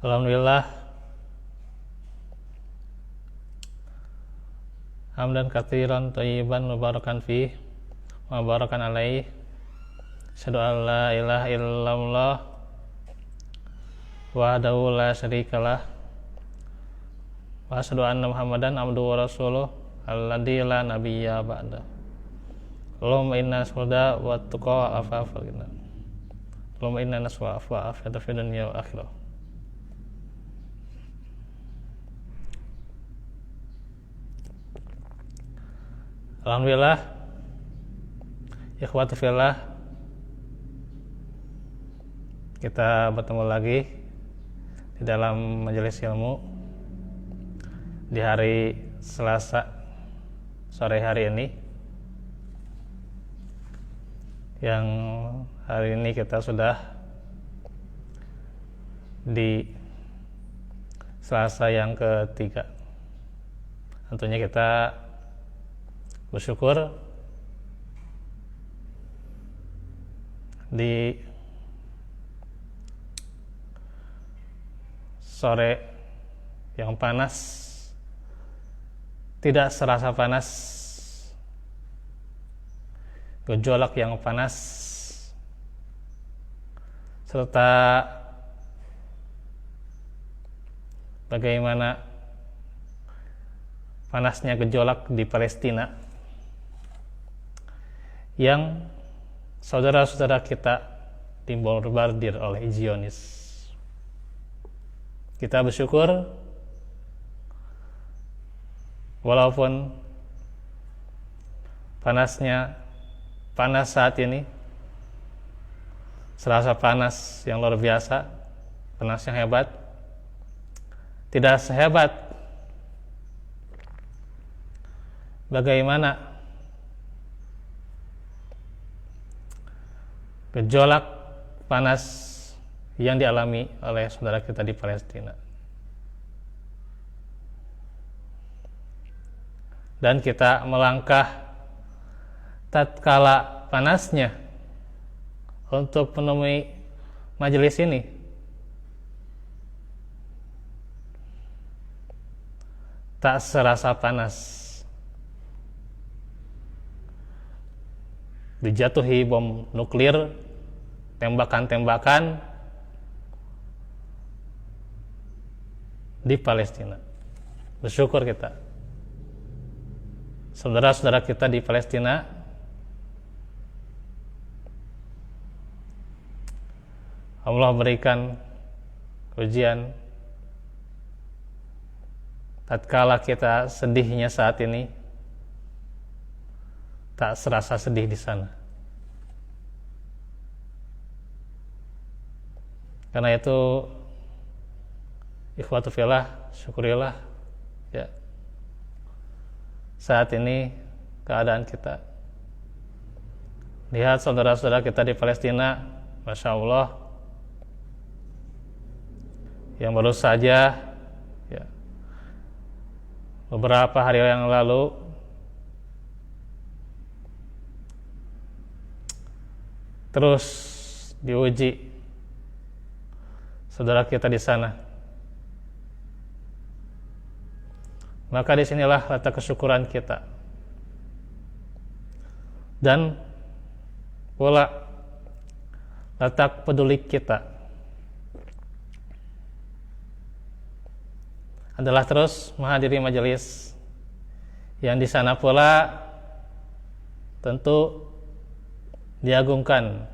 Alhamdulillah, hamdan katsiran thayyiban mubarakan fih wa barakan alaih. Asyhadu an la ilaha illallah wahdahu la syarikalah wa asyhadu anna Muhammadan abduhu wa rasuluh alladzi la nabiyya ba'da. Allahumma inna nas'aluka wa tuqa afafal ghina. Allahumma inna nas'aluka afwa afiyata fid dunya wal akhirah. Alhamdulillah, ikhwatu fillah, kita bertemu lagi di dalam majelis ilmu di hari Selasa sore hari ini, yang hari ini kita sudah di Selasa yang ketiga. Tentunya kita bersyukur di sore yang panas tidak serasa panas, gejolak yang panas, serta bagaimana panasnya gejolak di Palestina yang saudara-saudara kita dibombardir oleh Zionis. Kita bersyukur walaupun panas saat ini serasa panas yang luar biasa, panas yang hebat, tidak sehebat bagaimana gejolak panas yang dialami oleh saudara kita di Palestina. Dan kita melangkah tatkala panasnya untuk menemui majelis ini. Tak serasa panas. Dijatuhi bom nuklir, tembakan-tembakan di Palestina. Bersyukur kita, saudara-saudara kita di Palestina Allah berikan ujian tatkala kita sedihnya saat ini tak serasa sedih di sana. Karena itu, ikhwatu fillah, syukurilah ya, saat ini keadaan kita. Lihat saudara-saudara kita di Palestina, Masya Allah, yang baru saja ya, beberapa hari yang lalu terus diuji saudara kita di sana. Maka disinilah letak kesyukuran kita dan pula letak peduli kita adalah terus menghadiri majelis yang di sana pula tentu diagungkan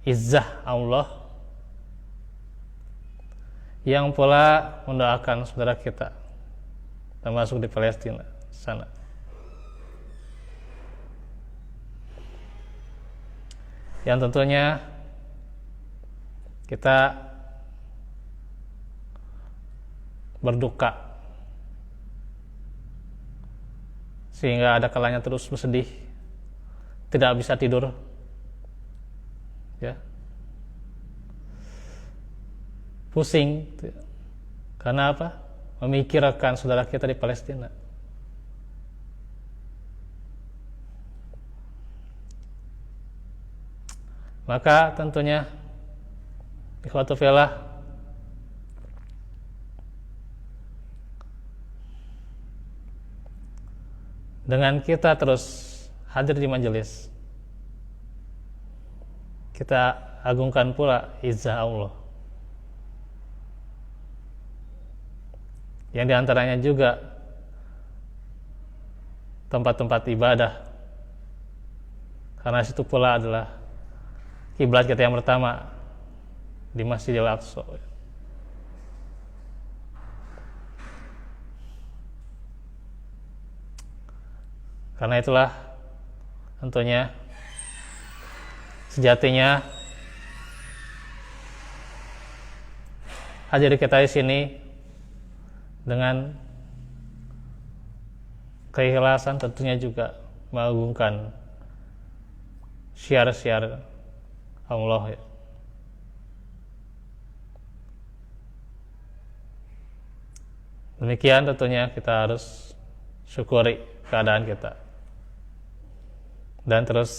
izzah Allah yang pula mendoakan saudara kita termasuk di Palestina sana. Yang tentunya kita berduka sehingga ada kalanya terus bersedih, tidak bisa tidur ya, pusing karena apa? Memikirkan saudara kita di Palestina. Maka tentunya ikhwatu fillah, Dengan kita terus hadir di majelis, kita agungkan pula izzah Allah. Yang diantaranya juga tempat-tempat ibadah, karena situ pula adalah kiblat kita yang pertama di Masjidil Aqsa. Karena itulah tentunya sejatinya hadir kita di sini dengan keikhlasan, tentunya juga mengagungkan syiar-syiar Allah ya. Demikian tentunya kita harus syukuri keadaan kita dan terus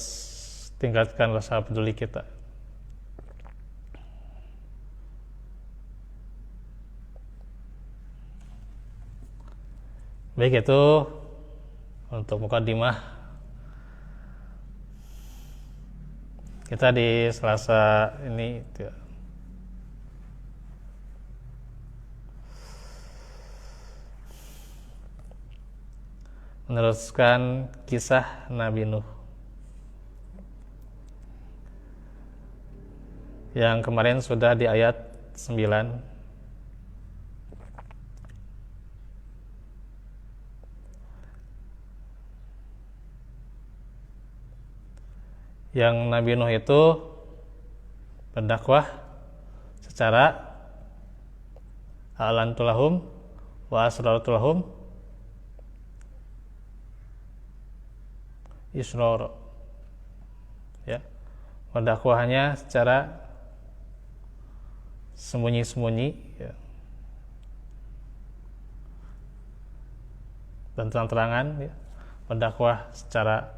tingkatkan rasa peduli kita. Baik, itu untuk mukadimah kita di Selasa ini meneruskan kisah Nabi Nuh yang kemarin sudah di ayat 9. Yang Nabi Nuh itu berdakwah secara a'lantulahum wa asrartulahum israr, ya, berdakwahnya secara sembunyi-sembunyi ya, dan terang-terangan ya, berdakwah secara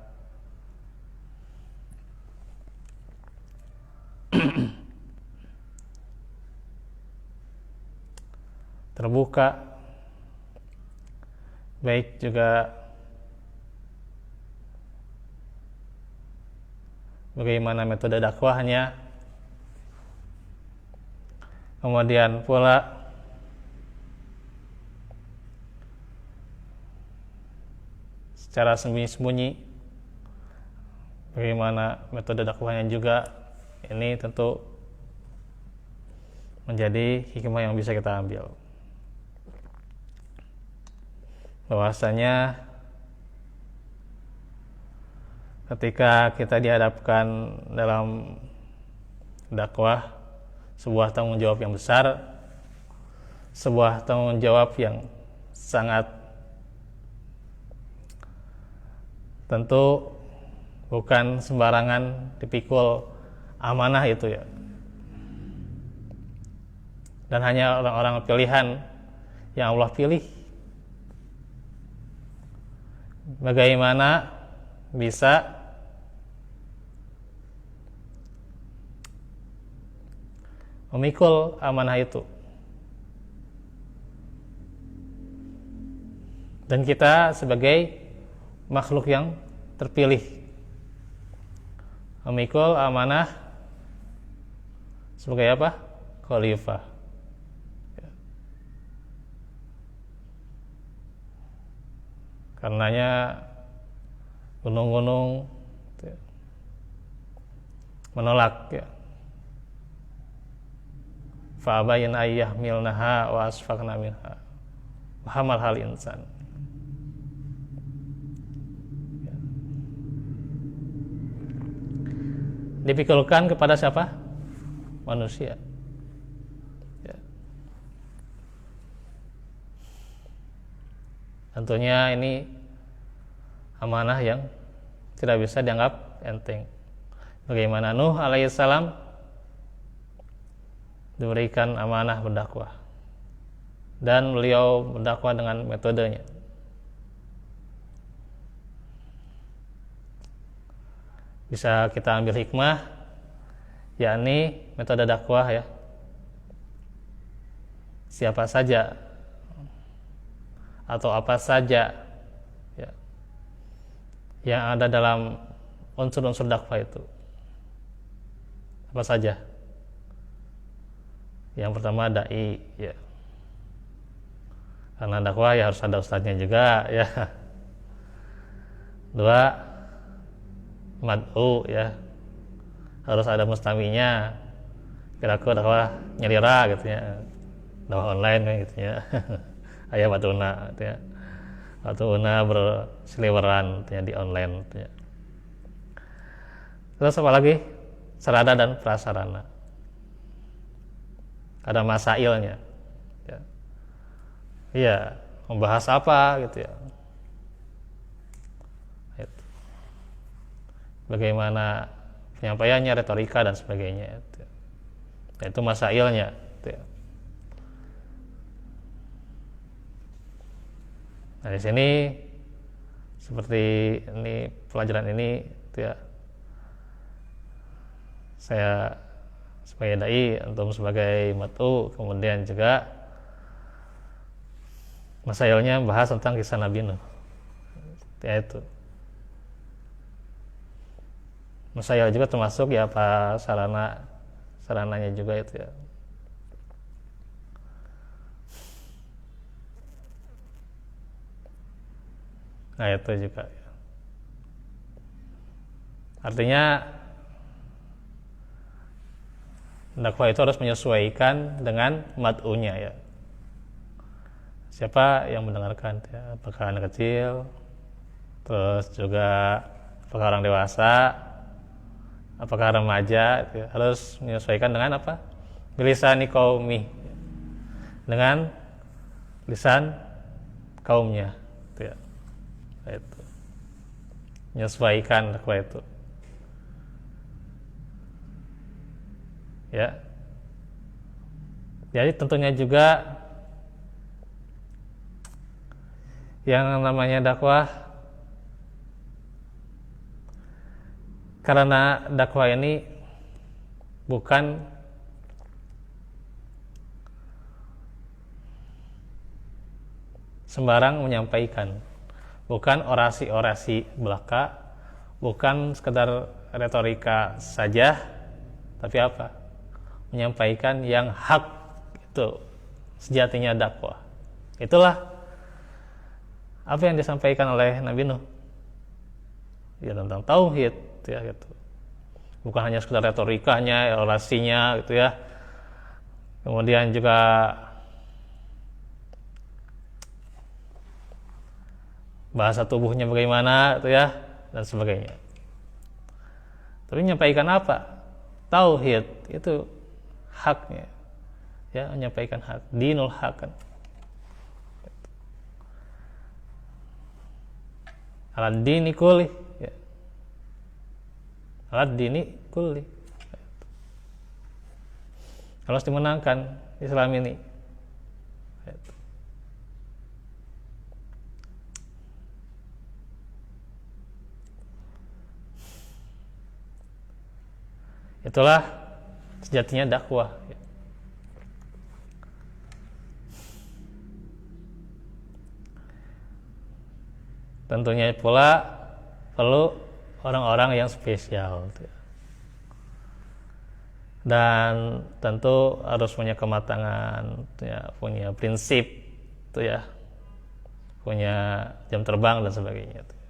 terbuka, baik juga bagaimana metode dakwahnya, kemudian pula secara sembunyi-sembunyi bagaimana metode dakwahnya juga. Ini tentu menjadi hikmah yang bisa kita ambil, bahwasanya ketika kita dihadapkan dalam dakwah sebuah tanggung jawab yang besar, sebuah tanggung jawab yang sangat tentu bukan sembarangan dipikul amanah itu ya, dan hanya orang-orang pilihan yang Allah pilih. Bagaimana bisa memikul amanah itu, dan kita sebagai makhluk yang terpilih memikul amanah sebagai apa? Khalifah. Karenanya gunung-gunung menolak ya. Fa'abayin ayyahmilnaha wa asfaqna minha wa hamal hal insan. Dipikulkan kepada siapa? Manusia ya. Tentunya ini amanah yang tidak bisa dianggap enteng. Bagaimana Nuh alaihissalam diberikan amanah berdakwah, dan beliau berdakwah dengan metodenya. Bisa kita ambil hikmah, yakni metode dakwah ya, siapa saja atau apa saja ya, yang ada dalam unsur-unsur dakwah itu apa saja? Yang pertama dai, ya. Karena dakwah ya harus ada ustadznya juga, ya. Dua, mad'u, ya. Harus ada mustaminya. Kira-kira dakwah nyelira gitu ya. Dakwah online kan gitu ya. Aya batuna gitu ya. Batuna berseliweran gitu ya, di online gitu ya. Terus apa lagi? Sarana dan prasarana. Ada masailnya. Ya. Iya, membahas apa gitu ya. Itu. Bagaimana penyampaiannya, retorika dan sebagainya. Itu, itu masailnya. Itu ya. Nah di sini seperti ini pelajaran ini, itu ya. Saya sebagai dai, antum sebagai mat'u, kemudian juga masailnya bahas tentang kisah Nabi Nuh. Ya itu. Masail juga termasuk ya apa sarananya juga itu ya. Nah itu juga ya. Artinya dakwah itu harus menyesuaikan dengan mad'unya ya. Siapa yang mendengarkan ya, apakah anak kecil, terus juga apakah orang dewasa, apakah remaja ya. Harus menyesuaikan dengan apa? Bilisani qaumi, dengan lisan kaumnya itu ya. Itu menyesuaikan dakwah itu ya. Jadi tentunya juga yang namanya dakwah, karena dakwah ini bukan sembarang menyampaikan, bukan orasi-orasi belaka, bukan sekedar retorika saja, tapi apa? Menyampaikan yang hak, itu sejatinya dakwah. Itulah apa yang disampaikan oleh Nabi Nuh ya, tentang tauhid ya gitu. Bukan hanya sekedar retorikanya, orasinya gitu ya. Kemudian juga bahasa tubuhnya bagaimana gitu ya, dan sebagainya. Tapi menyampaikan apa? Tauhid, itu haknya. Ya, menyampaikan hak, dinul hak kan. Alad dini kulli ya. Alad dini kulli. Harus dimenangkan Islam ini. Itulah sejatinya dakwah. Tentunya pula perlu orang-orang yang spesial dan tentu harus punya kematangan ya, punya prinsip itu ya, punya jam terbang dan sebagainya tuh.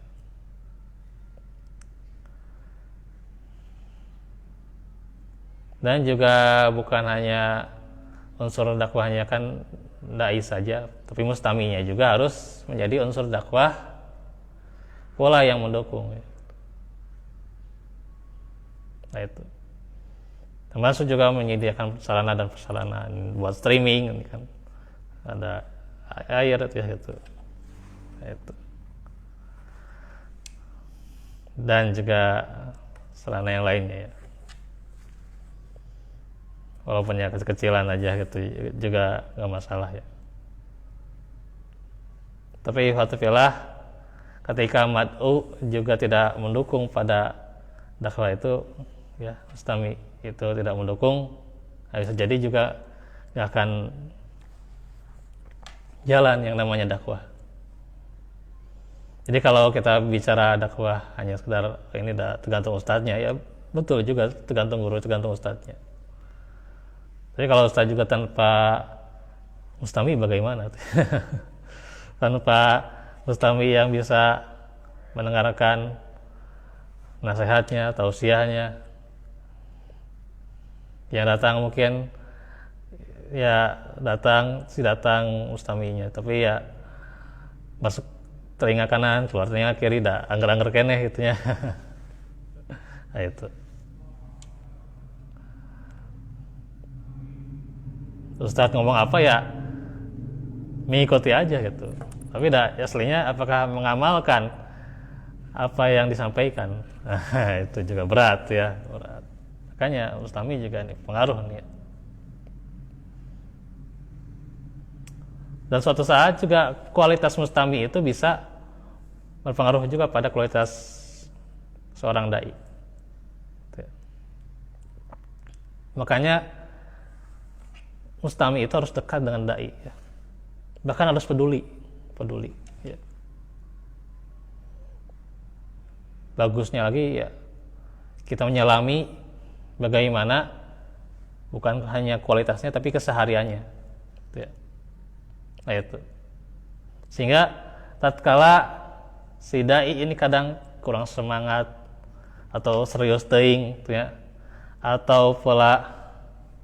Dan juga bukan hanya unsur dakwahnya kan dai saja, tapi mustaminya juga harus menjadi unsur dakwah pola yang mendukung ya. Nah itu termasuk juga menyediakan sarana dan prasarana buat streaming kan, ada air itu ya gitu. Nah, itu dan juga sarana yang lainnya ya, walaupun ya kecil-kecilan aja gitu juga nggak masalah ya. Tapi fatfilah ketika mad'u juga tidak mendukung pada dakwah itu ya, mustami itu tidak mendukung, bisa jadi juga nggak akan jalan yang namanya dakwah. Jadi kalau kita bicara dakwah hanya sekedar ini tergantung ustadznya, ya betul juga, tergantung guru, tergantung ustadznya. Tapi kalau ustadz juga tanpa mustami bagaimana? Tanpa mustami yang bisa mendengarkan nasihatnya, tausiahnya, yang datang mungkin ya datang mustaminya, tapi ya masuk telinga kanan, keluar telinga kiri, dah angger-angger keneh gitunya. Nah, itu. Ustadz ngomong apa ya mengikuti aja gitu. Tapi dah aslinya apakah mengamalkan apa yang disampaikan? Nah, itu juga berat ya, berat. Makanya mustami juga nih pengaruh nih. Dan suatu saat juga kualitas mustami itu bisa berpengaruh juga pada kualitas seorang dai. Makanya mustami itu harus dekat dengan dai, ya. Bahkan harus peduli, ya. Bagusnya lagi ya kita menyelami bagaimana bukan hanya kualitasnya tapi kesehariannya, ya. Nah, itu. Sehingga tatkala si dai ini kadang kurang semangat atau serius teuing, ya, atau pula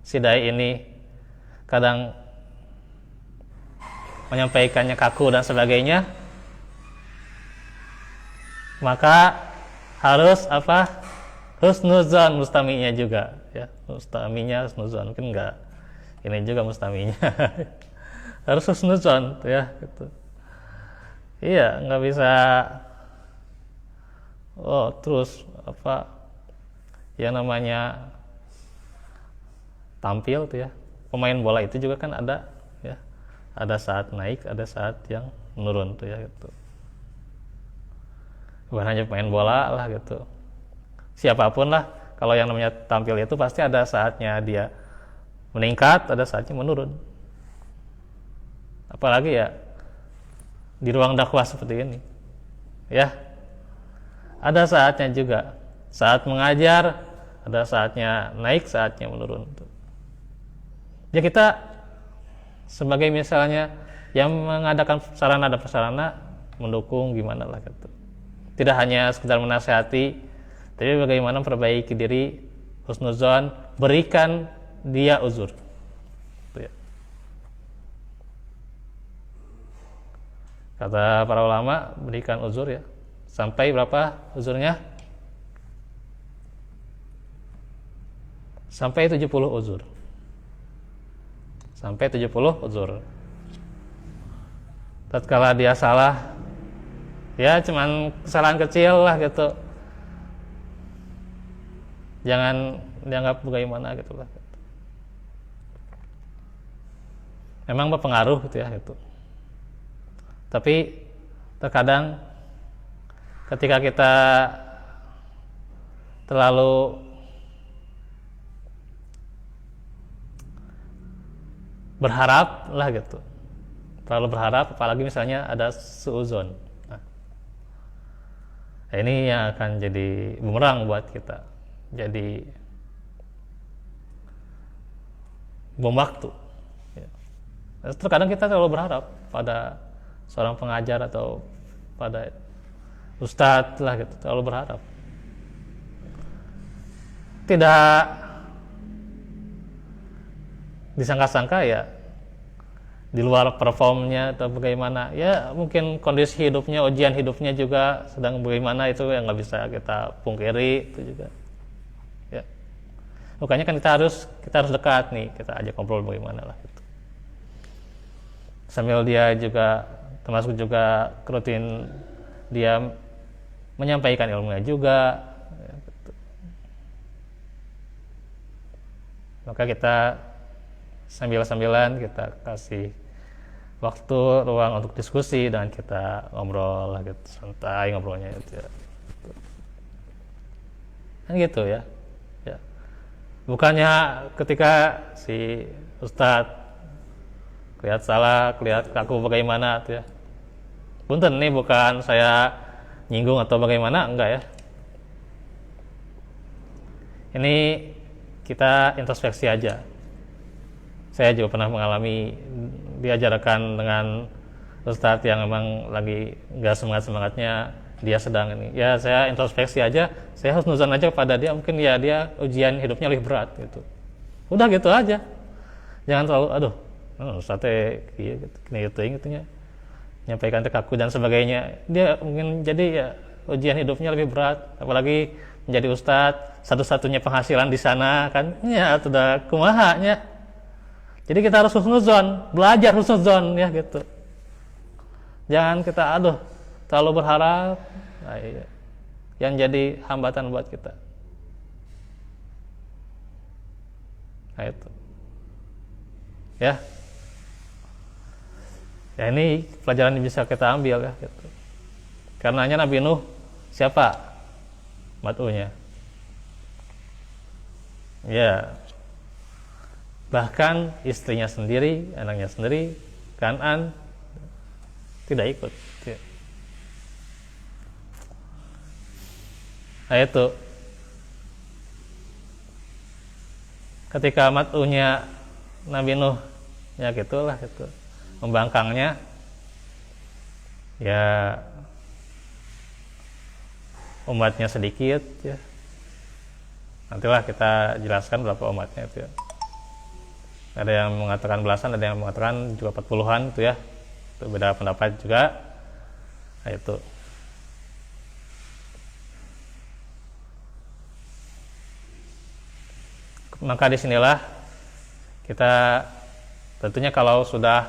si dai ini kadang menyampaikannya kaku dan sebagainya, maka harus apa? Husnuzon mustaminya juga, ya. Mustaminya husnuzon, mungkin enggak ini juga mustaminya. Harus husnuzon, ya, gitu. Iya, nggak bisa terus apa yang namanya tampil tuh, ya. Pemain bola itu juga kan ada, ya. Ada saat naik, ada saat yang menurun tuh, ya, gitu. Bukan hanya pemain bola lah gitu. Siapapun lah, kalau yang namanya tampil itu pasti ada saatnya dia meningkat, ada saatnya menurun. Apalagi ya di ruang dakwah seperti ini, ya, ada saatnya juga, saat mengajar ada saatnya naik, saatnya menurun. Ya kita sebagai misalnya yang mengadakan sarana dan prasarana mendukung gimana lah gitu. Tidak hanya sekedar menasihati, tapi bagaimana perbaiki diri, husnuzon, berikan dia uzur. Itu, ya. Kata para ulama, berikan uzur, ya. Sampai berapa uzurnya? Sampai 70 uzur. Sampai 70 uzur. Tatkala dia salah, ya cuman kesalahan kecil lah gitu, jangan dianggap bagaimana gitu lah. Memang berpengaruh gitu, ya, gitu. Tapi terkadang ketika kita terlalu berharap lah gitu, terlalu berharap, apalagi misalnya ada suuzon, nah, ini yang akan jadi bumerang buat kita, jadi bom waktu, ya. Terkadang kita terlalu berharap pada seorang pengajar atau pada ustadz lah gitu, terlalu berharap, tidak disangka-sangka ya di luar performnya atau bagaimana, ya mungkin kondisi hidupnya, ujian hidupnya juga sedang bagaimana, itu yang nggak bisa kita pungkiri, itu juga, ya. Makanya kan kita harus dekat nih, kita ajak ngobrol bagaimana lah gitu. Sambil dia juga termasuk juga rutin dia menyampaikan ilmunya juga, ya, gitu. Maka kita sambil-sambilan kita kasih waktu, ruang untuk diskusi, dan kita ngobrol lah gitu, santai ngobrolnya gitu, ya. Kan gitu, ya. Ya. Bukannya ketika si ustadz lihat salah, lihat kaku bagaimana tuh, ya. Punten, nih bukan saya nyinggung atau bagaimana, enggak ya. Ini kita introspeksi aja. Saya juga pernah mengalami diajarkan dengan ustadz yang memang lagi nggak semangatnya, dia sedang ini. Ya saya introspeksi aja, saya harus nuzan aja kepada dia, mungkin ya dia ujian hidupnya lebih berat gitu. Udah gitu aja. Jangan terlalu ustadz gitunya nyampaikan ke aku dan sebagainya. Dia mungkin jadi ya ujian hidupnya lebih berat, apalagi menjadi ustadz, satu-satunya penghasilan di sana kan, ya sudah kumahanya. Jadi kita harus husnuzon, belajar husnuzon ya gitu. Jangan kita terlalu berharap, nah, iya, yang jadi hambatan buat kita. Nah itu, ya ini pelajaran yang bisa kita ambil ya gitu. Karenanya Nabi Nuh siapa? Mat'unya. Ya. Bahkan istrinya sendiri, anaknya sendiri, Kan'an tidak ikut. Ya. Nah itu. Ketika mat'unya Nabi Nuh ya gitulah gitu. Membangkangnya ya umatnya sedikit ya. Nantilah kita jelaskan berapa umatnya itu ya. Ada yang mengatakan belasan, ada yang mengatakan juga 40-an itu ya. Itu beda pendapat juga. Nah itu. Maka disinilah kita tentunya kalau sudah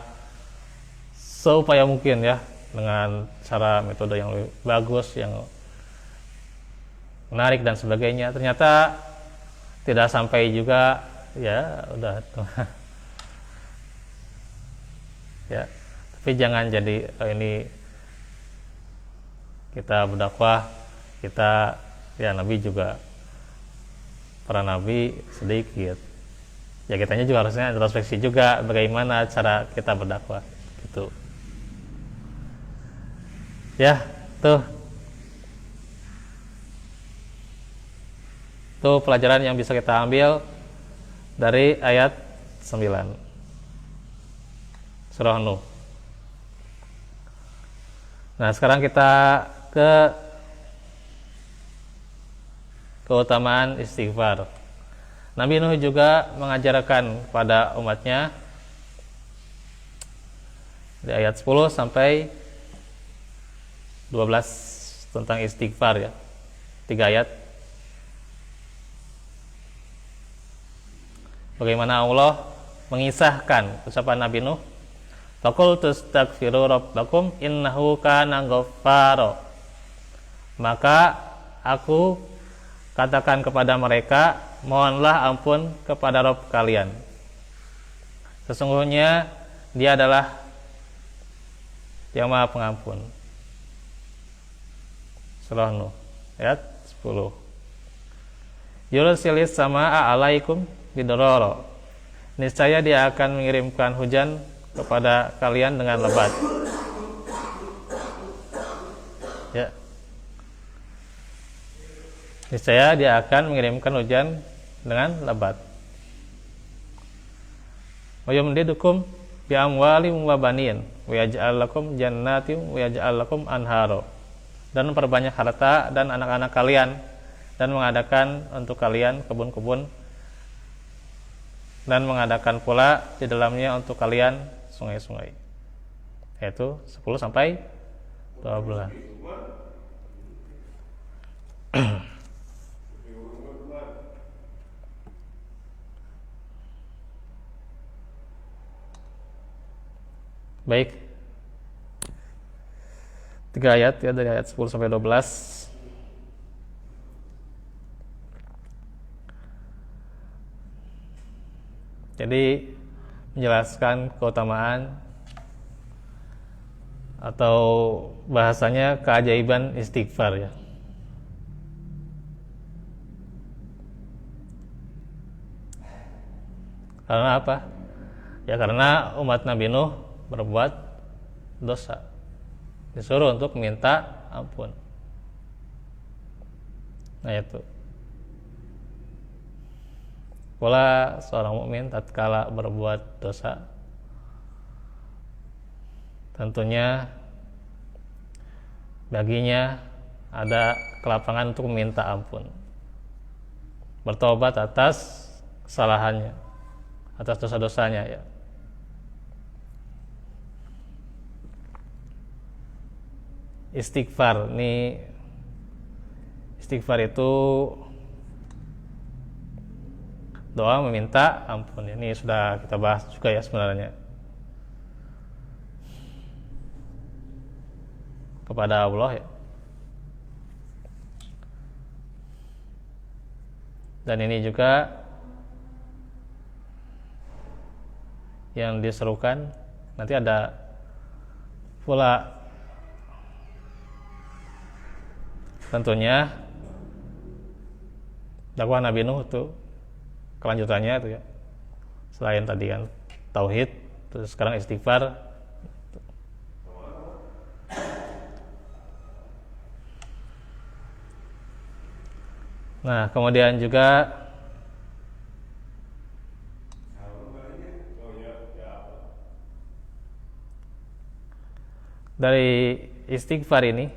seupaya mungkin ya dengan cara metode yang lebih bagus, yang menarik dan sebagainya, ternyata tidak sampai juga ya udah ya, tapi jangan jadi ini kita berdakwah, kita ya Nabi juga, para Nabi sedikit ya, kitanya juga harusnya introspeksi juga bagaimana cara kita berdakwah gitu ya. Tuh pelajaran yang bisa kita ambil dari ayat 9 surah Nuh. Nah sekarang kita ke keutamaan istighfar. Nabi Nuh juga mengajarkan pada umatnya di ayat 10 sampai 12 tentang istighfar ya. 3 ayat. Bagaimana Allah mengisahkan ucapan Nabi Nuh, faqul tastaghfiru rabbakum innahu kana ghaffara. Maka aku katakan kepada mereka, mohonlah ampun kepada Rabb kalian. Sesungguhnya Dia adalah Yang Maha Pengampun. Surah Nuh ayat 10. Yursilis samaa alaikum bidororo. Niscaya Dia akan mengirimkan hujan kepada kalian dengan lebat. Ya. Niscaya Dia akan mengirimkan hujan dengan lebat. Wa yumdidukum bi amwalin wa banin wa yaj'al lakum jannatin wa yaj'al lakum anharo. Dan memperbanyak harta dan anak-anak kalian, dan mengadakan untuk kalian kebun-kebun, dan mengadakan pula di dalamnya untuk kalian sungai-sungai. Yaitu 10 sampai 12. Baik. 3 ayat ya, dari ayat 10 sampai 12. Jadi menjelaskan keutamaan atau bahasanya keajaiban istighfar ya. Karena apa? Ya karena umat Nabi Nuh berbuat dosa. disuruh untuk minta ampun. Nah itu pula seorang mukmin tatkala berbuat dosa tentunya baginya ada kelapangan untuk meminta ampun, bertobat atas kesalahannya, atas dosa-dosanya ya. Istighfar itu doa meminta ampun. Ini sudah kita bahas juga ya sebenarnya, kepada Allah ya. Dan ini juga yang diserukan nanti ada pula tentunya dakwah Nabi Nuh itu kelanjutannya itu ya. Selain tadi kan tauhid, terus sekarang istighfar. Nah, kemudian juga dari istighfar ini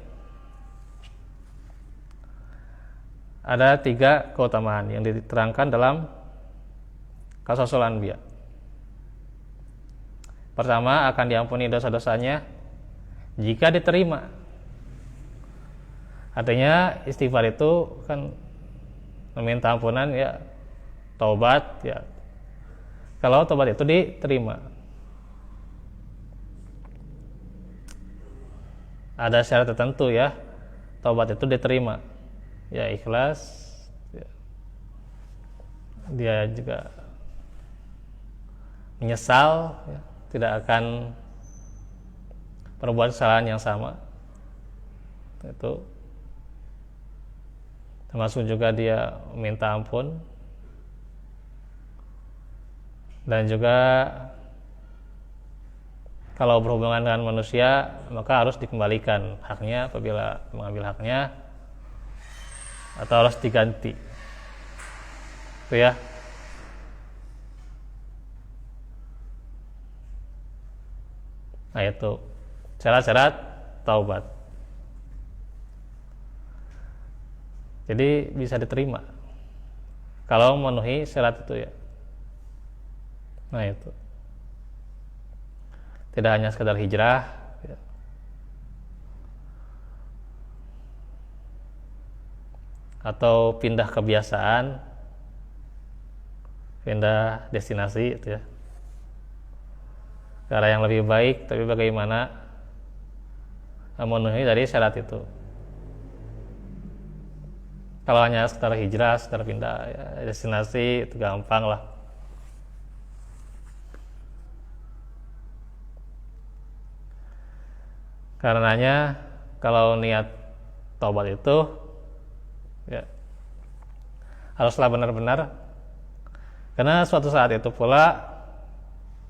ada 3 keutamaan yang diterangkan dalam Qasasul Anbiya. Pertama, akan diampuni dosa-dosanya jika diterima. Artinya istighfar itu kan meminta ampunan ya, taubat ya. Kalau taubat itu diterima, ada syarat tertentu ya, taubat itu diterima ya, ikhlas ya. Dia juga menyesal ya, tidak akan berbuat kesalahan yang sama. Itu termasuk juga dia minta ampun, dan juga kalau berhubungan dengan manusia maka harus dikembalikan haknya apabila mengambil haknya, atau harus diganti itu ya. Nah itu syarat-syarat taubat, jadi bisa diterima kalau memenuhi syarat itu ya. Nah itu tidak hanya sekedar hijrah ya, atau pindah kebiasaan, pindah destinasi itu ya, ke arah yang lebih baik, tapi bagaimana memenuhi dari syarat itu. Kalau hanya sekedar hijrah, sekedar pindah ya, destinasi itu gampang lah. Karenanya kalau niat taubat itu ya haruslah benar-benar, karena suatu saat itu pula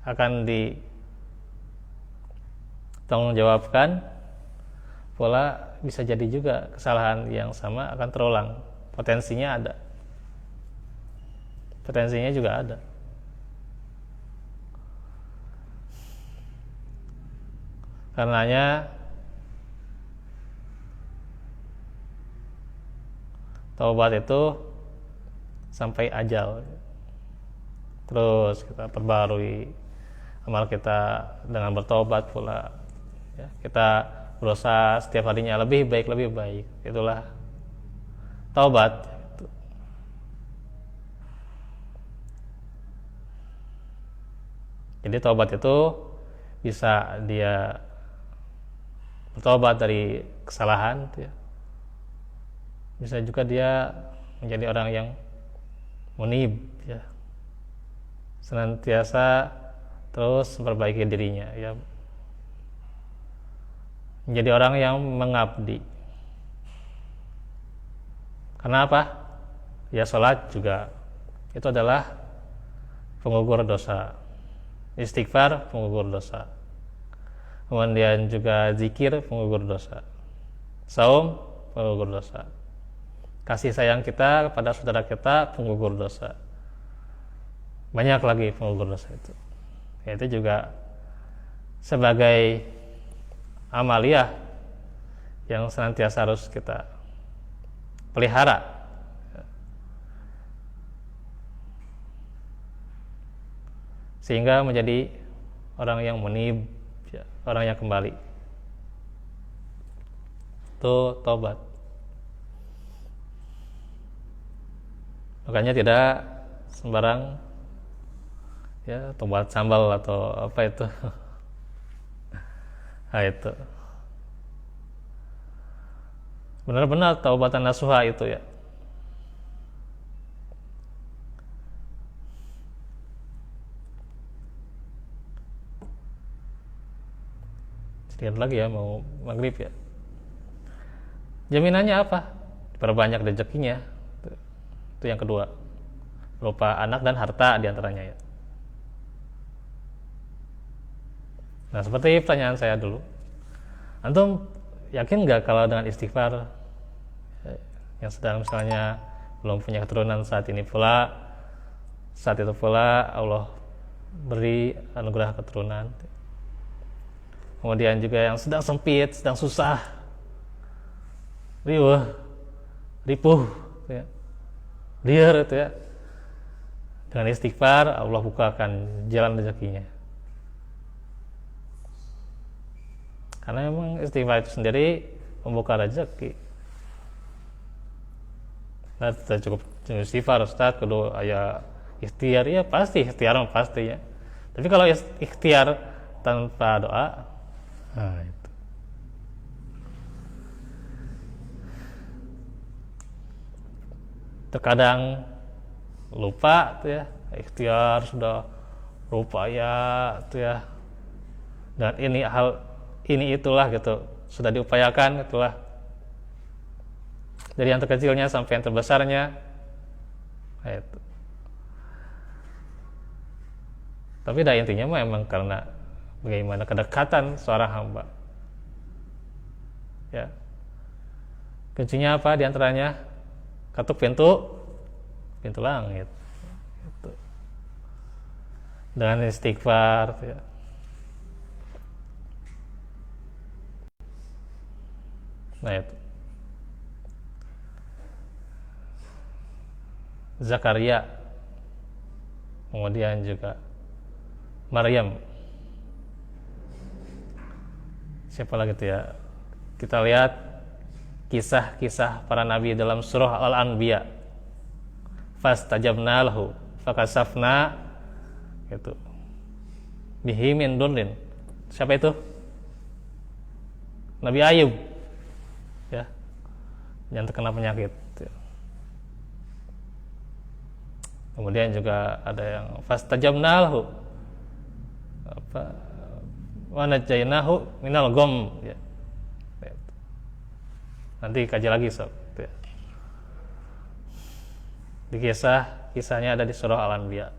akan ditanggungjawabkan pula, bisa jadi juga kesalahan yang sama akan terulang. Potensinya ada, potensinya juga ada. Karenanya taubat itu sampai ajal, terus kita perbarui amal kita dengan bertobat pula ya. Kita berusaha setiap harinya lebih baik, itulah taubat. Jadi taubat itu bisa dia bertobat dari kesalahan ya. Bisa juga dia menjadi orang yang munib ya, senantiasa terus memperbaiki dirinya ya, menjadi orang yang mengabdi. Karena apa? Ya sholat juga itu adalah penggugur dosa, istighfar penggugur dosa. kemudian juga zikir penggugur dosa, saum penggugur dosa, kasih sayang kita kepada saudara kita penggugur dosa, banyak lagi penggugur dosa itu. Itu juga sebagai amaliyah yang senantiasa harus kita pelihara, sehingga menjadi orang yang munib, orang yang kembali. Itu taubat. Makanya tidak sembarang ya tobat sambal atau apa itu. Nah, itu benar-benar taubatan nasuha itu ya. Sedikit lagi ya, mau maghrib ya. Jaminannya apa? Perbanyak rezekinya. Itu yang kedua, berupa anak dan harta diantaranya ya. Nah, seperti pertanyaan saya dulu, antum yakin nggak kalau dengan istighfar yang sedang misalnya belum punya keturunan saat itu pula Allah beri anugerah keturunan, kemudian juga yang sedang sempit, sedang susah, ripuh ya, liar itu ya, dengan istighfar Allah bukakan jalan rezekinya. Karena memang istighfar itu sendiri membuka rezeki. Nah, kita cukup istighfar Ustaz, kedua ya ikhtiar ya pasti, ikhtiar pasti ya. Tapi kalau ikhtiar tanpa doa, nah itu. Terkadang lupa tuh ya, ikhtiar sudah lupa ya tuh ya. Dan ini itulah gitu, sudah diupayakan itulah, dari yang terkecilnya sampai yang terbesarnya itu. Tapi dah intinya memang karena bagaimana kedekatan seorang hamba ya. Kuncinya apa diantaranya? Ketuk pintu langit itu. Dengan istighfar ya. Nah itu Zakaria, kemudian juga Maryam. Siapa lagi itu ya? Kita lihat kisah-kisah para nabi dalam surah Al-Anbiya. Fastajabna lahu fakasafna itu bihi min durrin. Siapa itu? Nabi Ayub ya, yang terkena penyakit. Kemudian juga ada yang fastajabna lahu wa najainahu minal gham ya. Nanti kaji lagi sob ya. Di kisahnya ada di surah Al-Anbiya.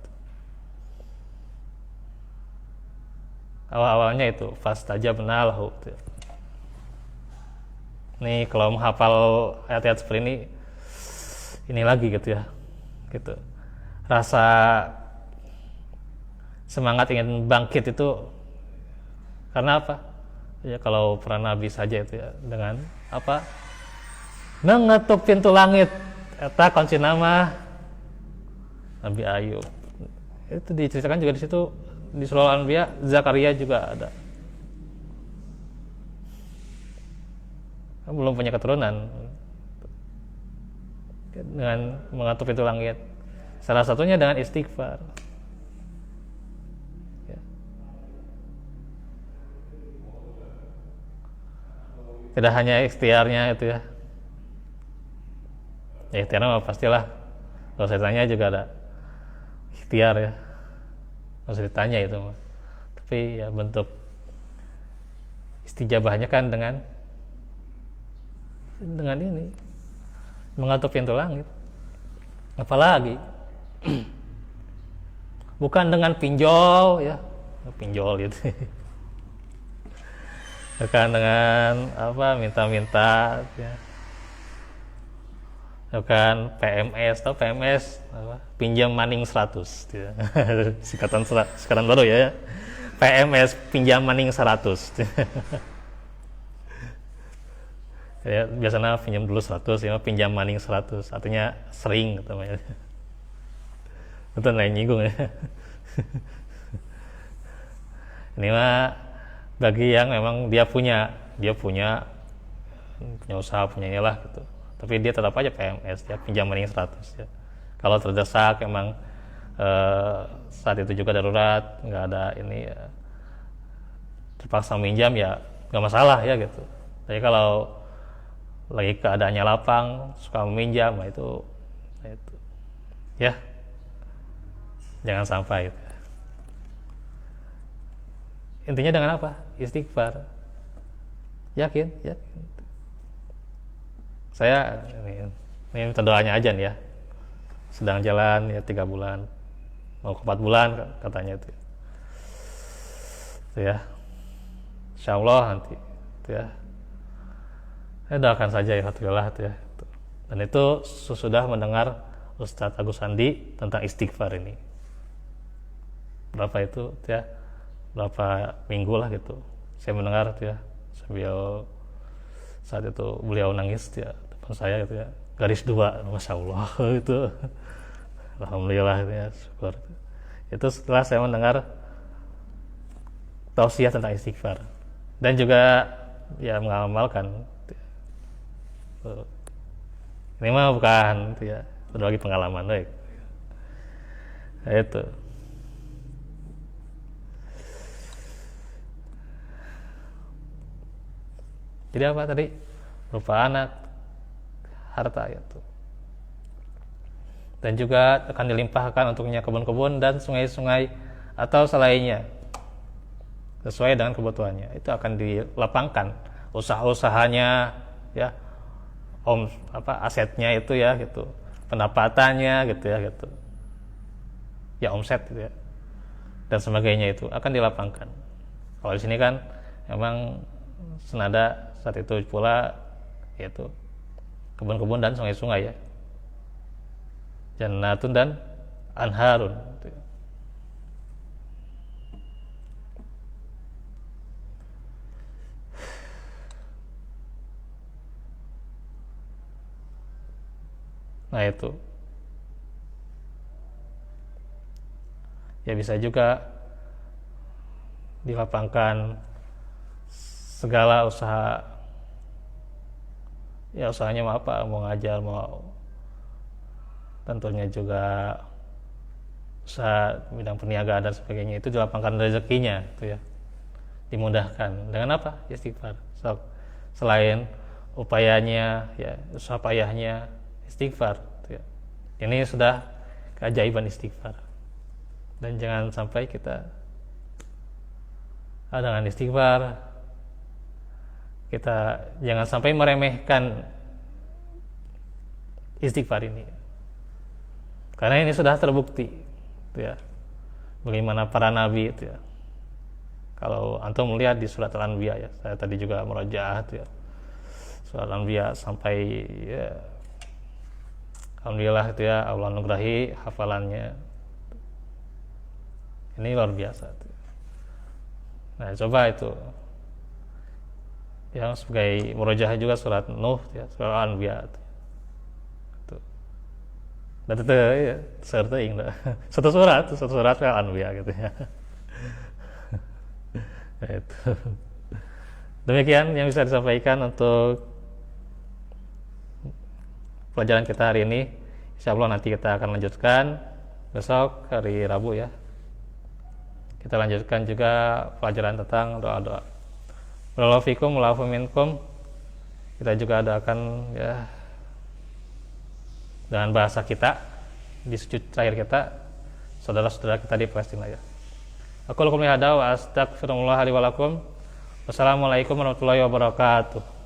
Awal-awalnya itu fastajabna lahu ya. Nih kalau menghafal ayat-ayat seperti ini lagi gitu ya, gitu. Rasa semangat ingin bangkit itu karena apa? Ya kalau para nabi saja itu ya, dengan apa? Mengetuk pintu langit. Eta kunci nama Nabi Ayub. Itu diceritakan juga di situ di surah Al-Anbiya. Zakaria juga ada. Belum punya keturunan, dengan mengetuk pintu langit. Salah satunya dengan istighfar. Ya. Tidak hanya ikhtiarnya itu ya. Ya ikhtiarnya pastilah. Kalau saya tanya juga ada ikhtiar ya. Kalau saya ditanya itu, tapi ya bentuk istijabahnya kan dengan ini mengetuk pintu langit. Apalagi bukan dengan pinjol ya, pinjol itu Bukan dengan apa minta-minta ya. Bukan PMS atau PMS apa, pinjam maning 100 ya. Singkatan baru ya. PMS pinjam maning 100. Ya, biasanya pinjam dulu 100 ya, pinjam maning 100 artinya sering gitu ya. Betul lain nyinggung ya. Ini mah bagi yang memang dia punya usaha, punya inilah gitu, tapi dia tetap aja PMS ya, pinjam maning 100 ya. Kalau terdesak emang saat itu juga darurat, nggak ada ini ya, terpaksa minjam ya nggak masalah ya gitu. Tapi kalau lagi keadaannya lapang suka meminjam, nah itu ya jangan sampai gitu. Intinya dengan apa? Istighfar. Yakin. Saya ini doanya aja nih ya. Sedang jalan ya 3 bulan, mau ke 4 bulan katanya itu ya. Insyaallah nanti itu ya. Saya doakan saja ya, alhamdulillah itu ya. Dan itu sudah mendengar Ustadz Agus Sandi tentang istighfar ini. Berapa itu ya? Berapa minggu lah gitu saya mendengar tuh ya, sambil saat itu beliau nangis ya depan saya gitu ya, garis 2, masya Allah itu alhamdulillah ya, syukur. Itu setelah saya mendengar tausiah tentang istighfar dan juga ya mengamalkan ini mah bukan itu ya, berbagi pengalaman baik itu. Jadi apa tadi? Berupa anak, harta itu. Dan juga akan dilimpahkan untuknya kebun-kebun dan sungai-sungai atau selainnya sesuai dengan kebutuhannya. Itu akan dilapangkan usaha-usahanya ya, asetnya itu ya gitu, pendapatannya gitu ya gitu. Ya omset gitu ya. Dan sebagainya itu akan dilapangkan. Kalau di sini kan memang senada saat itu pula yaitu kebun-kebun dan sungai-sungai ya, jannatun dan anharun gitu. Nah itu ya bisa juga dilapangkan segala usaha ya, usahanya mau apa, mau ngajar, mau tentunya juga usaha bidang perniagaan dan sebagainya, itu dilapangkan rezekinya itu ya, dimudahkan dengan apa? Istighfar. Selain upayanya ya, usaha payahnya istighfar itu ya. Ini sudah keajaiban istighfar, dan jangan sampai kita dengan istighfar kita jangan sampai meremehkan istighfar ini, karena ini sudah terbukti itu ya, bagaimana para nabi itu ya. Kalau antum melihat di surat Al-Anbiya ya, saya tadi juga murajaah itu ya, surat Al-Anbiya sampai ya, alhamdulillah itu ya, Allah anugerahi hafalannya ini luar biasa itu. Nah coba itu yang sebagai murajaah juga surat Nuh ya, surat Al-Anbiya itu. Dan itu ya, serta indah. Satu surat Al-Anbiya gitu ya. Itu. Demikian yang bisa disampaikan untuk pelajaran kita hari ini. Insyaallah nanti kita akan lanjutkan besok hari Rabu ya. Kita lanjutkan juga pelajaran tentang doa-doa. Barakallahu fikum wa afu minkum. Kita juga adakan ya dengan bahasa kita di sujud terakhir kita, saudara-saudara kita di Palestina ya. Aku lakum lihada wa astagfirullah li wa lakum. Wassalamualaikum warahmatullahi wabarakatuh.